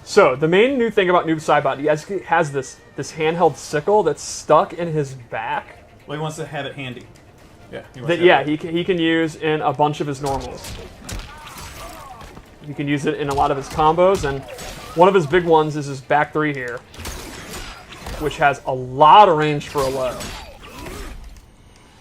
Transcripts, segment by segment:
So the main new thing about Noob Saibot, he has this handheld sickle that's stuck in his back. Well, he wants to have it handy. Yeah, he can use in a bunch of his normals. You can use it in a lot of his combos, and one of his big ones is his back 3 here, which has a lot of range for a low.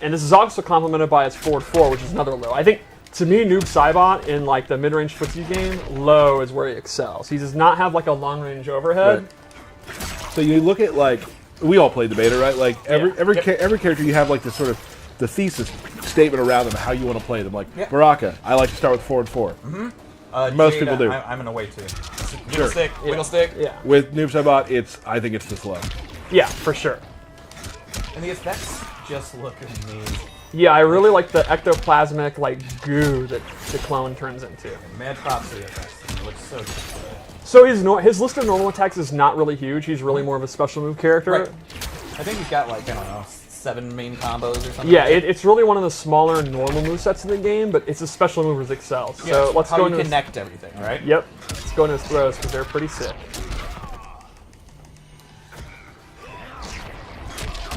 And this is also complemented by his forward 4, which is another low. I think, to me, Noob Saibot in like the mid-range footsie game, low is where he excels. He does not have like a long-range overhead. Right. So you look at like, we all played the beta, right? Like every character you have like this sort of the thesis statement around them, how you want to play them. Like Baraka, I like to start with forward 4. Mm-hmm. Most people do. I'm gonna wait too. Wiggle stick. Yeah. With Noob Saibot, I think it's this low. Yeah, for sure. And the effects just look amazing. Yeah, I really like the ectoplasmic like goo that the clone turns into. Mad props to the effects. It looks so good. So his list of normal attacks is not really huge. He's really more of a special move character. Right. I think he's got like, I don't know, 7 main combos or something. Yeah, it's really one of the smaller normal movesets in the game, but it's a special move that excels. So let's go into connect everything, right? Yep. Let's go into his throws because they're pretty sick.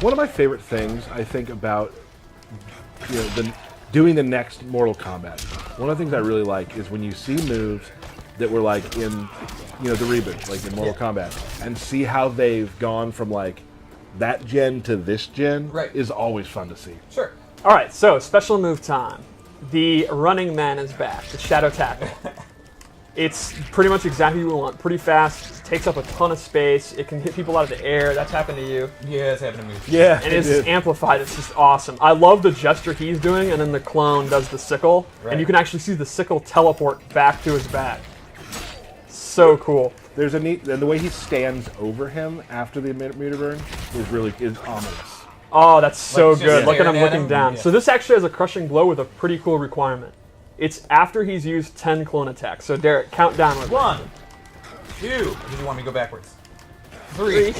One of my favorite things I think about doing the next Mortal Kombat. One of the things I really like is when you see moves that were like in the reboot, like in Mortal Kombat, and see how they've gone from like that gen to this gen is always fun to see. Sure. All right, so special move time. The Running Man is back, the Shadow Tackle. It's pretty much exactly what we want. Pretty fast, takes up a ton of space. It can hit people out of the air. That's happened to you. Yeah, it's happened to me. Yeah, and it's amplified. It's just awesome. I love the gesture he's doing, and then the clone does the sickle, and you can actually see the sickle teleport back to his back. So cool. There's a neat, and the way he stands over him after the meter burn is ominous. Oh, that's so good. Look at him looking him. down. Yeah. So this actually has a crushing blow with a pretty cool requirement. It's after he's used 10 clone attacks. So Derek, count down with 1, 2. Or did you want me to go backwards? 3.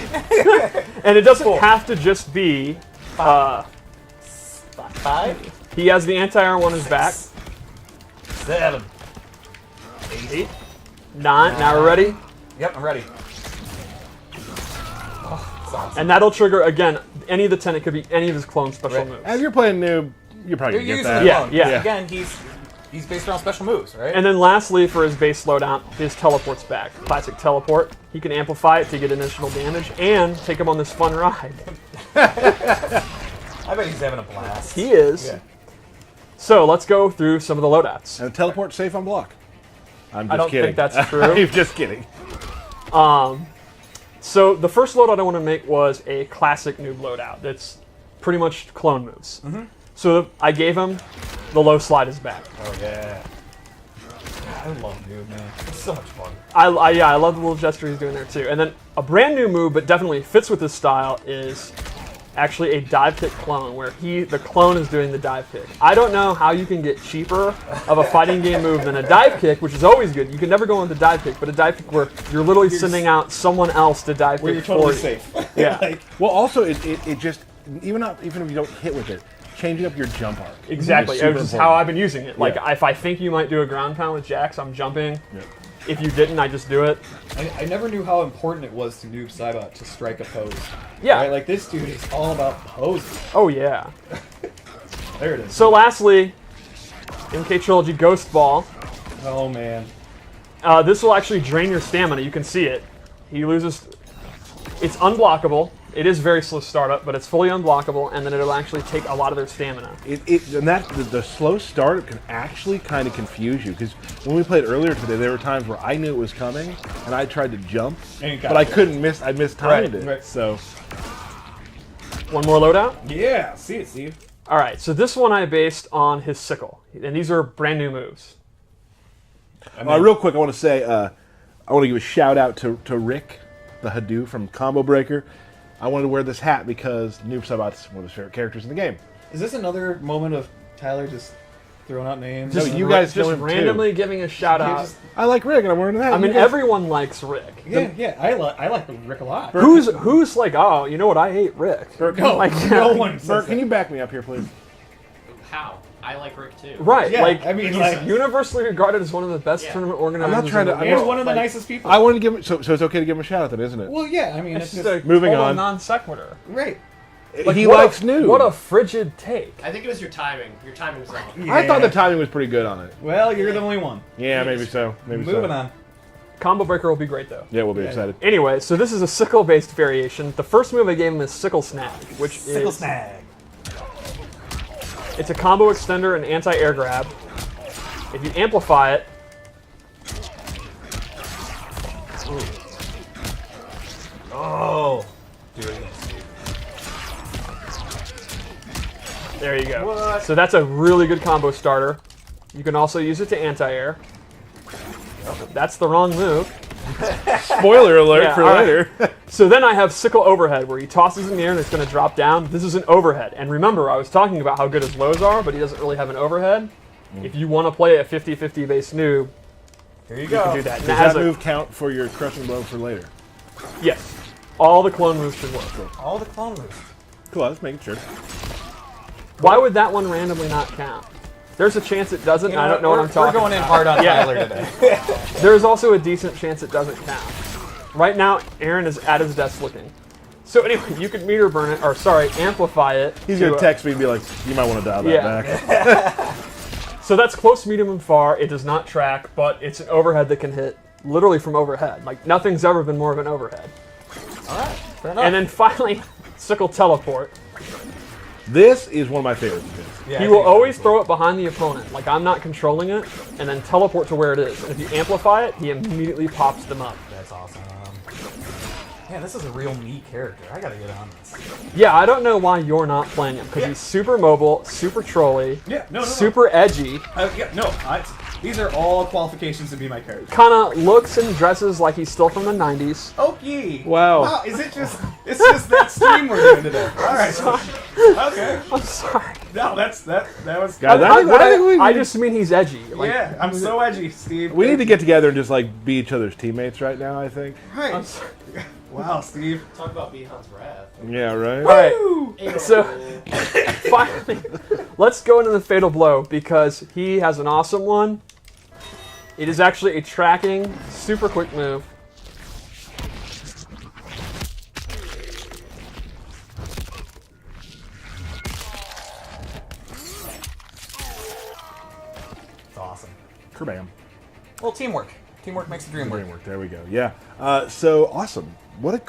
And it doesn't have to just be 5. He has the anti-air on his back. 7. 8. 9. Now we're ready. Yep, I'm ready. Oh, that's awesome. And that'll trigger, again, any of the 10. It could be any of his clone special moves. As you're playing Noob, you're probably You're going to get using that. the Yeah. Again, he's based around special moves, right? And then lastly, for his base slowdown, his teleport's back. Classic teleport. He can amplify it to get additional damage and take him on this fun ride. I bet he's having a blast. He is. Yeah. So let's go through some of the loadouts. And teleport safe on block. I'm just I don't kidding. think that's true. I'm just kidding. So the first loadout I want to make was a classic noob loadout. That's pretty much clone moves. Mm-hmm. So I gave him the low slide is back. Oh, yeah. I love Noob, man. It's so much fun. I love the little gesture he's doing there too. And then a brand new move, but definitely fits with his style, is actually a dive kick clone, where the clone is doing the dive kick. I don't know how you can get cheaper of a fighting game move than a dive kick, which is always good. You can never go on the dive kick, but a dive kick where you're literally sending out someone else to dive kick for you. Where you're totally safe. Yeah. Well, also, it just, even if you don't hit with it, changing up your jump arc. Exactly. Is super This is important. how I've been using it. Like, Yeah. if I think you might do a ground pound with Jax, I'm jumping. Yeah. If you didn't, I just do it. I never knew how important it was to Noob Saibot to strike a pose. Yeah. Right? Like, this dude is all about posing. Oh, yeah. There it is. So lastly, MK Trilogy Ghost Ball. Oh, man. This will actually drain your stamina. You can see it. He loses... It's unblockable. It is very slow startup, but it's fully unblockable, and then it'll actually take a lot of their stamina. The slow start can actually kind of confuse you, because when we played earlier today, there were times where I knew it was coming, and I tried to jump, but I couldn't miss. I mistimed it. Right. So One more loadout? Yeah, see it, Steve. All right, so this one I based on his sickle, and these are brand new moves. real quick, I want to say I want to give a shout out to Rick, the Hadou from Combo Breaker. I wanted to wear this hat because Noob Saibot's one of his favorite characters in the game. Is this another moment of Tyler just throwing out names? No, you guys know Just him randomly too. giving a shout out. I like Rick, and I'm wearing that. I mean, everyone likes Rick. Yeah, I like Rick a lot. Who's like, oh, you know what? I hate Rick. Bert, No, Like, no one Bert, says can you back me up here, please? How? I like Rick too. Right, Yeah, like I mean, he's like- universally regarded as one of the best Yeah. tournament organizers. I'm not trying to- in the I'm He's world. one of the Like, nicest people. I want to give him, so it's okay to give him a shout out then, isn't it? Well, yeah, I mean, It's it's just just... a Moving total on. non sequitur. Right. He what likes a, Noob. What a frigid take. I think it was your timing. Your timing was off. I thought the timing was pretty good on it. Well, you're the only one. Yeah, maybe so. Maybe so. Moving on. Combo breaker will be great though. Yeah, we'll be Yeah. excited. Anyway, so this is a sickle-based variation. The first move I gave him is Sickle Snag, which Sickle is snag. it's a combo extender and anti-air grab. If you amplify it, Oh. Do it again, Steve. there you go. What? So that's a really good combo starter. You can also use it to anti-air. That's the wrong move. Spoiler alert Yeah, for all right. later. So then I have Sickle Overhead, where he tosses in the air and it's going to drop down. This is an overhead. And remember, I was talking about how good his lows are, but he doesn't really have an overhead. If you want to play a 50-50 base noob, Here you you go. can do that. Does And it has that a- move count for your crushing blow for later? Yes. All the clone moves should work. All the clone moves. Cool, I was making sure. Why would that one randomly not count? There's a chance it doesn't. You I don't know what I'm we're talking going in about. hard on Yeah. Tyler today. There's also a decent chance it doesn't count. Right now, Aaron is at his desk looking. So anyway, you could meter burn it, or sorry, amplify it. He's to, going to text me and be like, you might want to dial that Yeah. back. So that's close, medium, and far. It does not track, but it's an overhead that can hit literally from overhead. Like, nothing's ever been more of an overhead. All right. Fair enough. And then finally, Sickle Teleport. This is one of my favorites of his. Yeah, He I will think always it's throw it behind the opponent, like I'm not controlling it, and then teleport to where it is. And if you amplify it, he immediately pops them up. That's awesome. Man, this is a real me character. I gotta get on this. Yeah, I don't know why you're not playing him, because Yeah. he's super mobile, super trolly, Yeah, no. super edgy, These are all qualifications to be my character. kind of looks and dresses like he's still from the 90s. Okay. Wow. Wow, is it just... It's just that stream we're doing today. All right. Okay. I'm sorry. No, that was... Guys, I just mean he's edgy. Like, yeah, I'm so edgy, Steve. we need to get together and just like be each other's teammates right now, I think. Right. I'm sorry. Wow, Steve. Talk about Bihan's wrath. Yeah, right? All right. So finally, let's go into the Fatal Blow because he has an awesome one. It is actually a tracking, super quick move. It's awesome. Kerbam. Well, teamwork. Teamwork makes the dream work. There we go. Yeah. So awesome. What a